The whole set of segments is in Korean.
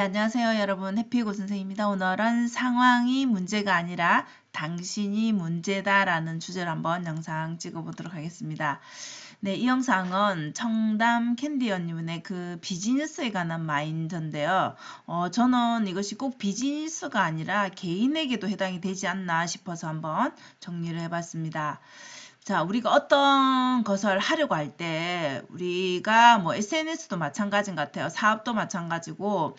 안녕하세요 여러분, 해피고 선생입니다. 오늘은 상황이 문제가 아니라 당신이 문제다 라는 주제로 한번 영상 찍어보도록 하겠습니다. 네, 이 영상은 청담 캔디언님의 그 비즈니스에 관한 마인드인데요. 저는 이것이 꼭 비즈니스가 아니라 개인에게도 해당이 되지 않나 싶어서 한번 정리를 해봤습니다. 자, 우리가 어떤 것을 하려고 할 때 우리가 뭐 SNS도 마찬가지인 것 같아요. 사업도 마찬가지고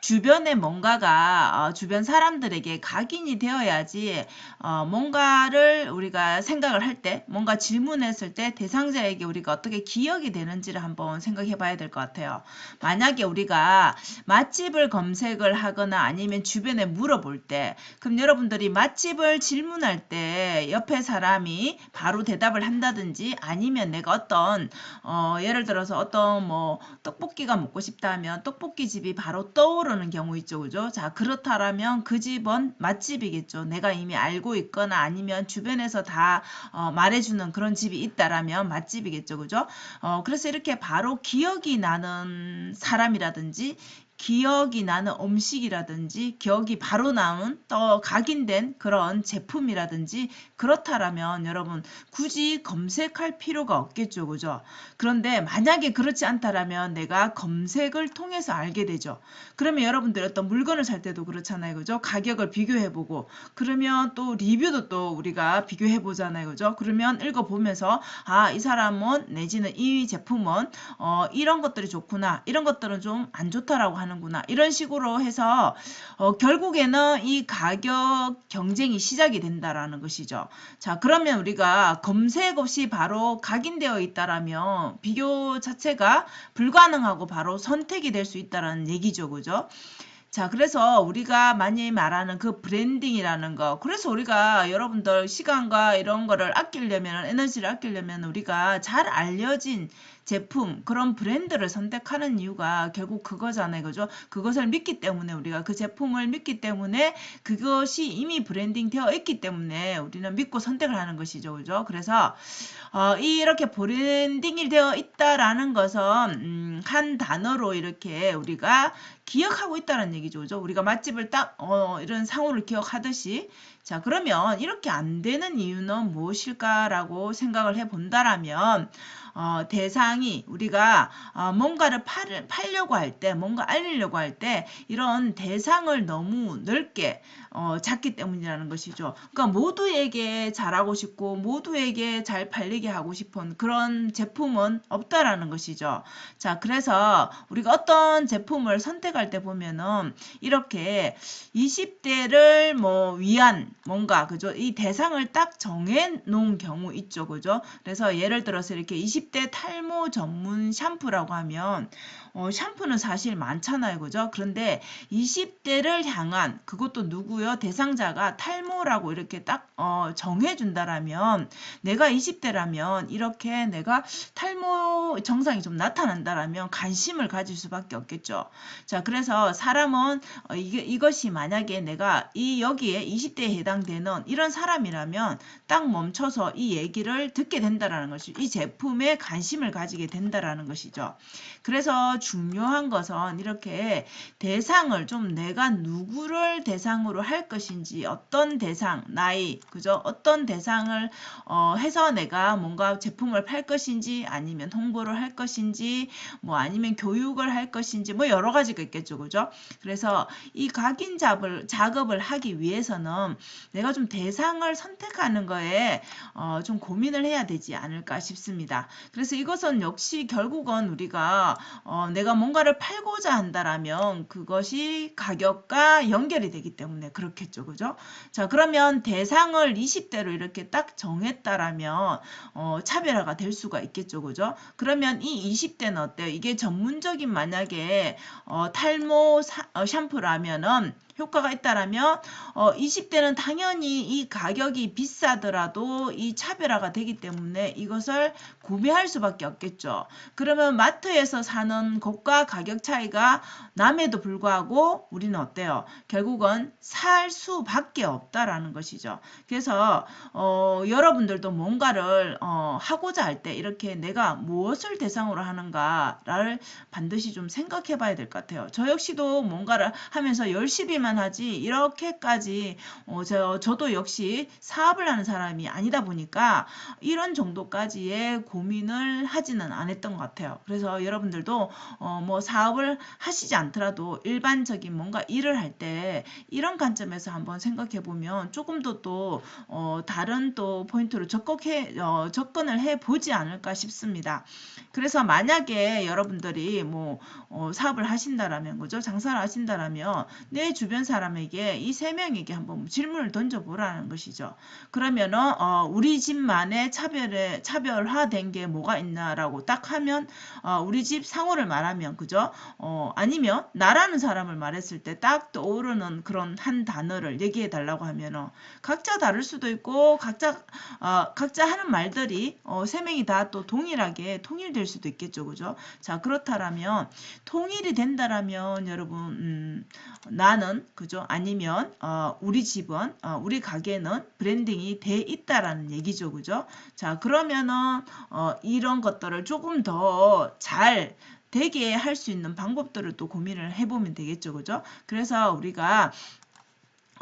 주변에 뭔가가 주변 사람들에게 각인이 되어야지 뭔가를 우리가 생각을 할 때, 뭔가 질문했을 때 대상자에게 우리가 어떻게 기억이 되는지를 한번 생각해 봐야 될 것 같아요. 만약에 우리가 맛집을 검색을 하거나 아니면 주변에 물어볼 때, 그럼 여러분들이 맛집을 질문할 때 옆에 사람이 바로 대답을 한다든지 아니면 내가 어떤 예를 들어서 어떤 뭐 떡볶이가 먹고 싶다 하면 떡볶이 집이 바로 떠오르는 경우 있죠, 그죠? 자, 그렇다라면 그 집은 맛집이겠죠. 내가 이미 알고 있거나 아니면 주변에서 다 말해주는 그런 집이 있다라면 맛집이겠죠, 그죠? 그래서 이렇게 바로 기억이 나는 사람이라든지 기억이 나는 음식이라든지 기억이 바로 나온 또 각인된 그런 제품이라든지 그렇다라면 여러분 굳이 검색할 필요가 없겠죠, 그죠? 그런데 만약에 그렇지 않다라면 내가 검색을 통해서 알게 되죠. 그러면 여러분들 어떤 물건을 살 때도 그렇잖아요, 그죠? 가격을 비교해보고 그러면 또 리뷰도 또 우리가 비교해보잖아요, 그죠? 그러면 읽어보면서 이 사람은 내지는 이 제품은 이런 것들이 좋구나, 이런 것들은 좀 안 좋다라고 하는구나, 이런 식으로 해서 결국에는 이 가격 경쟁이 시작이 된다라는 것이죠. 자, 그러면 우리가 검색 없이 바로 각인되어 있다라면 비교 자체가 불가능하고 바로 선택이 될 수 있다라는 얘기죠, 그죠? 자, 그래서 우리가 많이 말하는 그 브랜딩이라는 거. 그래서 우리가 여러분들 시간과 이런 거를 아끼려면, 에너지를 아끼려면 우리가 잘 알려진 제품, 그런 브랜드를 선택하는 이유가 결국 그거잖아요. 그죠? 그것을 믿기 때문에 우리가 그 제품을 믿기 때문에 그것이 이미 브랜딩 되어 있기 때문에 우리는 믿고 선택을 하는 것이죠. 그죠? 그래서 이렇게 브랜딩이 되어 있다라는 것은 한 단어로 이렇게 우리가 기억하고 있다는 얘기죠. 그죠? 우리가 맛집을 딱 이런 상호를 기억하듯이 자, 그러면 이렇게 안 되는 이유는 무엇일까라고 생각을 해 본다라면 대상이 우리가 뭔가를 팔려고 할 때, 뭔가 알리려고 할 때 이런 대상을 너무 넓게 잡기 때문이라는 것이죠. 그러니까 모두에게 잘하고 싶고 모두에게 잘 팔리게 하고 싶은 그런 제품은 없다라는 것이죠. 자, 그래서 우리가 어떤 제품을 선택할 때 보면은 이렇게 20대를 뭐 위한 뭔가 그죠? 이 대상을 딱 정해 놓은 경우 있죠. 그죠? 그래서 예를 들어서 이렇게 20대 탈모 전문 샴푸라고 하면 샴푸는 사실 많잖아요. 그죠? 그런데 20대를 향한 그것도 누구요? 대상자가 탈모라고 이렇게 딱 정해준다라면 내가 20대라면 이렇게 내가 탈모 정상이 좀 나타난다라면 관심을 가질 수밖에 없겠죠. 자, 그래서 사람은 이것이 만약에 내가 여기에 20대에 해당되는 이런 사람이라면 딱 멈춰서 이 얘기를 듣게 된다라는 것이 이 제품에 관심을 가지게 된다라는 것이죠. 그래서 중요한 것은 이렇게 대상을 좀 내가 누구를 대상으로 할 것인지 어떤 대상, 나이, 그죠? 어떤 대상을 해서 내가 뭔가 제품을 팔 것인지 아니면 홍보를 할 것인지 뭐 아니면 교육을 할 것인지 뭐 여러 가지가 있겠죠. 그죠? 그래서 이 각인 작업을 하기 위해서는 내가 좀 대상을 선택하는 거에 좀 고민을 해야 되지 않을까 싶습니다. 그래서 이것은 역시 결국은 우리가 내가 뭔가를 팔고자 한다라면 그것이 가격과 연결이 되기 때문에 그렇겠죠. 그죠? 자, 그러면 대상을 20대로 이렇게 딱 정했다라면 차별화가 될 수가 있겠죠. 그죠? 그러면 이 20대는 어때요? 이게 전문적인 만약에 탈모 샴푸라면은 효과가 있다라면 20대는 당연히 이 가격이 비싸더라도 이 차별화가 되기 때문에 이것을 구매할 수밖에 없겠죠. 그러면 마트에서 사는 고가 가격 차이가 남에도 불구하고 우리는 어때요? 결국은 살 수밖에 없다라는 것이죠. 그래서 여러분들도 뭔가를 하고자 할 때 이렇게 내가 무엇을 대상으로 하는가를 반드시 좀 생각해 봐야 될 것 같아요. 저 역시도 뭔가를 하면서 열심히만 하지 이렇게까지 저도 역시 사업을 하는 사람이 아니다 보니까 이런 정도까지의 고민을 하지는 않았던 것 같아요. 그래서 여러분들도 뭐 사업을 하시지 않더라도 일반적인 뭔가 일을 할 때 이런 관점에서 한번 생각해 보면 조금 더 또 다른 또 포인트로 접근을 해 보지 않을까 싶습니다. 그래서 만약에 여러분들이 뭐 사업을 하신다라면 그죠? 장사를 하신다라면 내 주변 사람에게 이 세 명에게 한번 질문을 던져보라는 것이죠. 그러면은 우리 집만의 차별화된 게 뭐가 있나라고 딱 하면 우리 집 상호를 말하면 그죠? 아니면 나라는 사람을 말했을 때 딱 떠오르는 그런 한 단어를 얘기해 달라고 하면은 각자 다를 수도 있고 각자 하는 말들이 세 명이 다 또 동일하게 통일될 수도 있겠죠, 그죠? 자 그렇다라면 통일이 된다라면 여러분 나는 그죠? 아니면 우리 집은 우리 가게는 브랜딩이 돼 있다라는 얘기죠, 그죠? 자 그러면은 이런 것들을 조금 더 잘 되게 할 수 있는 방법들을 또 고민을 해보면 되겠죠, 그죠? 그래서 우리가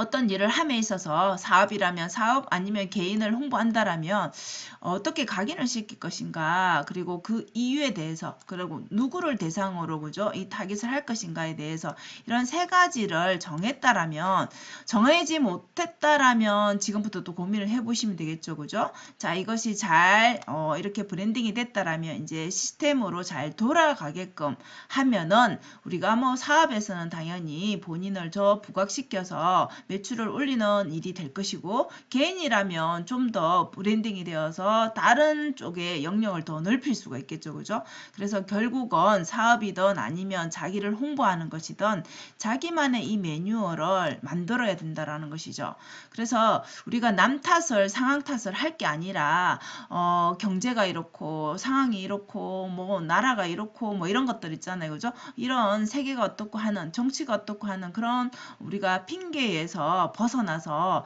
어떤 일을 함에 있어서 사업이라면 사업 아니면 개인을 홍보한다라면 어떻게 각인을 시킬 것인가 그리고 그 이유에 대해서 그리고 누구를 대상으로 그죠 이 타깃을 할 것인가에 대해서 이런 세 가지를 정했다라면 정해지 못했다라면 지금부터 또 고민을 해보시면 되겠죠 그죠 자 이것이 잘 이렇게 브랜딩이 됐다라면 이제 시스템으로 잘 돌아가게끔 하면은 우리가 뭐 사업에서는 당연히 본인을 부각시켜서 매출을 올리는 일이 될 것이고 개인이라면 좀 더 브랜딩이 되어서 다른 쪽에 영역을 더 넓힐 수가 있겠죠. 그죠? 그래서 결국은 사업이든 아니면 자기를 홍보하는 것이든 자기만의 이 매뉴얼을 만들어야 된다라는 것이죠. 그래서 우리가 남 탓을 상황 탓을 할 게 아니라 경제가 이렇고 상황이 이렇고 뭐 나라가 이렇고 뭐 이런 것들 있잖아요. 그죠? 이런 세계가 어떻고 하는 정치가 어떻고 하는 그런 우리가 핑계에서 벗어나서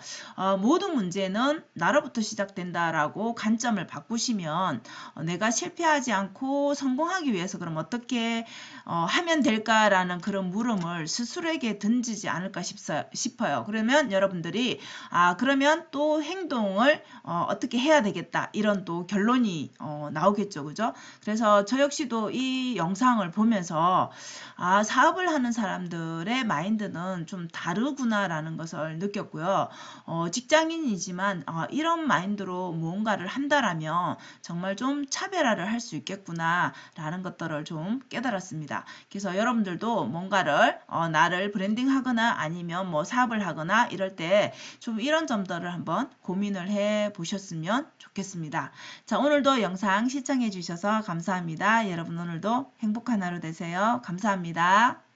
모든 문제는 나로부터 시작된다라고 관점을 바꾸시면 내가 실패하지 않고 성공하기 위해서 그럼 어떻게 하면 될까라는 그런 물음을 스스로에게 던지지 않을까 싶어요. 그러면 여러분들이 그러면 또 행동을 어떻게 해야 되겠다 이런 또 결론이 나오겠죠. 그죠? 그래서 저 역시도 이 영상을 보면서 사업을 하는 사람들의 마인드는 좀 다르구나라는 것을 느꼈고요. 직장인이지만 이런 마인드로 무언가를 한다라면 정말 좀 차별화를 할 수 있겠구나라는 것들을 좀 깨달았습니다. 그래서 여러분들도 뭔가를 나를 브랜딩하거나 아니면 뭐 사업을 하거나 이럴 때 좀 이런 점들을 한번 고민을 해 보셨으면 좋겠습니다. 자, 오늘도 영상 시청해 주셔서 감사합니다. 여러분 오늘도 행복한 하루 되세요. 감사합니다.